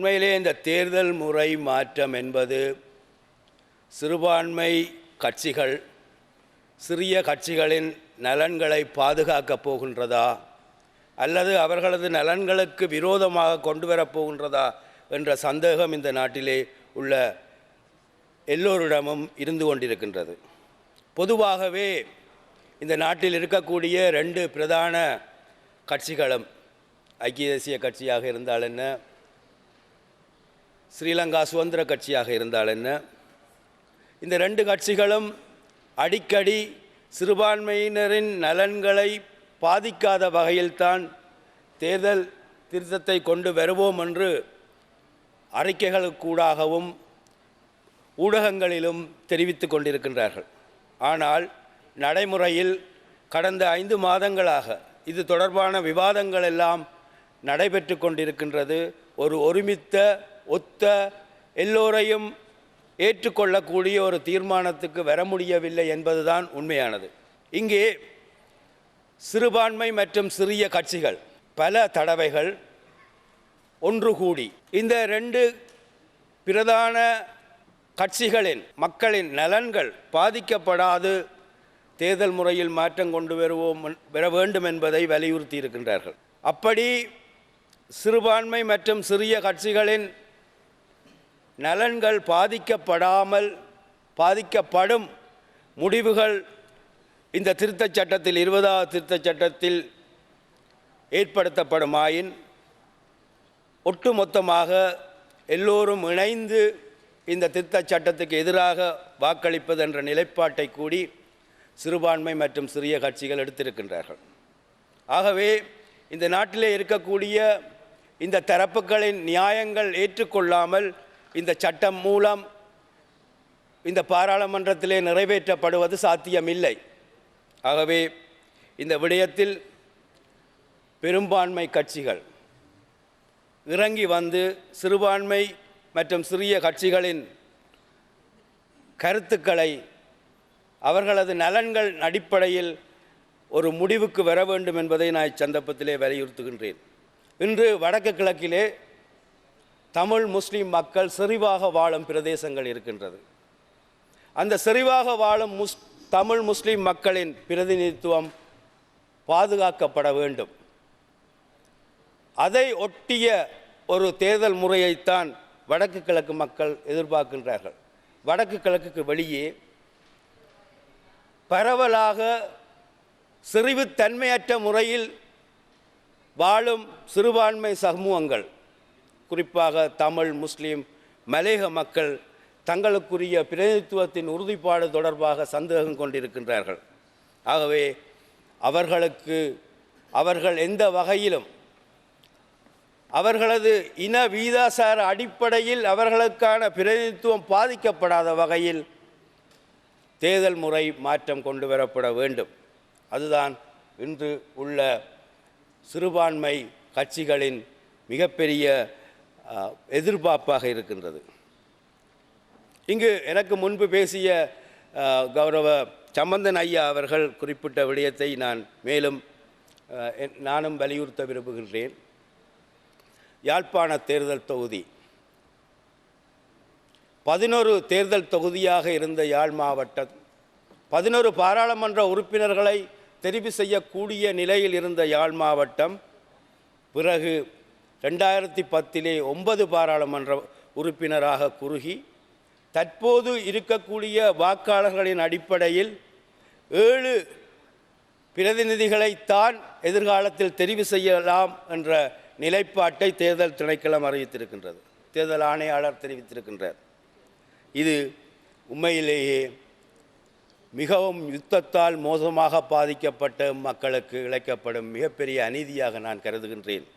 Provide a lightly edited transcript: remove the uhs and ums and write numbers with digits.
உண்மையிலே இந்த தேர்தல் முறை மாற்றம் என்பது சிறுபான்மை கட்சிகள் சிறிய கட்சிகளின் நலன்களை பாதுகாக்கப் போகின்றதா அல்லது அவர்களது நலன்களுக்கு விரோதமாக கொண்டு வரப்போகின்றதா என்ற சந்தேகம் இந்த நாட்டிலே உள்ள எல்லோரிடமும் இருந்து கொண்டிருக்கின்றது. பொதுவாகவே இந்த நாட்டில் இருக்கக்கூடிய 2 பிரதான கட்சிகளும் ஐக்கிய தேசிய கட்சியாக இருந்தால் என்ன, ஸ்ரீலங்கா சுதந்திர கட்சியாக இருந்தால் என்ன, இந்த 2 கட்சிகளும் அடிக்கடி சிறுபான்மையினரின் நலன்களை பாதிக்காத வகையில்தான் தேர்தல் திருத்தத்தை கொண்டு வருவோம் என்று அறிக்கைகளுக்கூடாகவும் ஊடகங்களிலும் தெரிவித்து கொண்டிருக்கின்றார்கள். ஆனால் நடைமுறையில் கடந்த 5 மாதங்களாக இது தொடர்பான விவாதங்கள் எல்லாம் நடைபெற்று கொண்டிருக்கின்றது. ஒரு ஒருமித்த ஒத்த எல்லோரையும் ஏற்றுக்கொள்ளக்கூடிய ஒரு தீர்மானத்துக்கு வர முடியவில்லை என்பதுதான் உண்மையானது. இங்கே சிறுபான்மை மற்றும் சிறிய கட்சிகள் பல தடவைகள் ஒன்று கூடி இந்த 2 பிரதான கட்சிகளின் மக்களின் நலன்கள் பாதிக்கப்படாது தேர்தல் முறையில் மாற்றம் கொண்டு வர வேண்டும் என்பதை வலியுறுத்தி இருக்கின்றார்கள். அப்படி சிறுபான்மை மற்றும் சிறிய கட்சிகளின் நலன்கள் பாதிக்கப்படும் முடிவுகள் இந்த திருத்தச் சட்டத்தில் 20வது திருத்தச் சட்டத்தில் ஏற்படுத்தப்படுமாயின் ஒட்டுமொத்தமாக எல்லோரும் இணைந்து இந்த திருத்தச் சட்டத்துக்கு எதிராக வாக்களிப்பது என்ற நிலைப்பாட்டை கூடி சிறுபான்மை மற்றும் சிறிய கட்சிகள் எடுத்திருக்கின்றார்கள். ஆகவே இந்த நாட்டிலே இருக்கக்கூடிய இந்த தரப்புகளின் நியாயங்கள் ஏற்றுக்கொள்ளாமல் இந்த சட்டம் மூலம் இந்த பாராளுமன்றத்திலே நிறைவேற்றப்படுவது சாத்தியமில்லை. ஆகவே இந்த விடயத்தில் பெரும்பான்மை கட்சிகள் இறங்கி வந்து சிறுபான்மை மற்றும் சிறிய கட்சிகளின் கருத்துக்களை அவர்களது நலன்கள் அடிப்படையில் ஒரு முடிவுக்கு வர வேண்டும் என்பதை நான் இச்சந்தர்ப்பத்திலே வலியுறுத்துகின்றேன். இன்று வடக்கு கிழக்கிலே தமிழ் முஸ்லீம் மக்கள் செறிவாக வாழும் பிரதேசங்கள் இருக்கின்றது. அந்த செறிவாக வாழும் தமிழ் முஸ்லீம் மக்களின் பிரதிநிதித்துவம் பாதுகாக்கப்பட வேண்டும். அதை ஒட்டிய ஒரு தேர்தல் முறையைத்தான் வடக்கு கிழக்கு மக்கள் எதிர்பார்க்கின்றார்கள். வடக்கு கிழக்குக்கு வெளியே பரவலாக செறிவுத்தன்மையற்ற முறையில் வாழும் சிறுபான்மை சமூகங்கள், குறிப்பாக தமிழ் முஸ்லீம் மலேக மக்கள் தங்களுக்குரிய பிரதிநிதித்துவத்தின் உறுதிப்பாடு தொடர்பாக சந்தேகம் கொண்டிருக்கின்றார்கள். ஆகவே அவர்கள் எந்த வகையிலும் அவர்களது இன வீதாசார அடிப்படையில் அவர்களுக்கான பிரதிநிதித்துவம் பாதிக்கப்படாத வகையில் தேர்தல் முறை மாற்றம் கொண்டு வரப்பட வேண்டும். அதுதான் இன்று உள்ள சிறுபான்மை கட்சிகளின் மிகப்பெரிய எதிர்பார்ப்பாக இருக்கின்றது. இங்கு எனக்கு முன்பு பேசிய கௌரவ சம்பந்தன் ஐயா அவர்கள் குறிப்பிட்ட விடயத்தை நானும் வலியுறுத்த விரும்புகின்றேன். யாழ்ப்பாண தேர்தல் தொகுதி 11 தேர்தல் தொகுதியாக இருந்த யாழ் மாவட்டம் 11 பாராளுமன்ற உறுப்பினர்களை தெரிவு செய்யக்கூடிய நிலையில் இருந்த யாழ் மாவட்டம் பிறகு 2010 9 பாராளுமன்ற உறுப்பினராக குறுகி தற்போது இருக்கக்கூடிய வாக்காளர்களின் அடிப்படையில் 7 பிரதிநிதிகளைத்தான் எதிர்காலத்தில் தெரிவு செய்யலாம் என்ற நிலைப்பாட்டை தேர்தல் திணைக்களம் அறிவித்திருக்கின்றது. தேர்தல் ஆணையாளர் தெரிவித்திருக்கின்றார். இது உண்மையிலேயே மிகவும் யுத்தத்தால் மோசமாக பாதிக்கப்பட்ட மக்களுக்கு இழைக்கப்படும் மிகப்பெரிய அநீதியாக நான் கருதுகின்றேன்.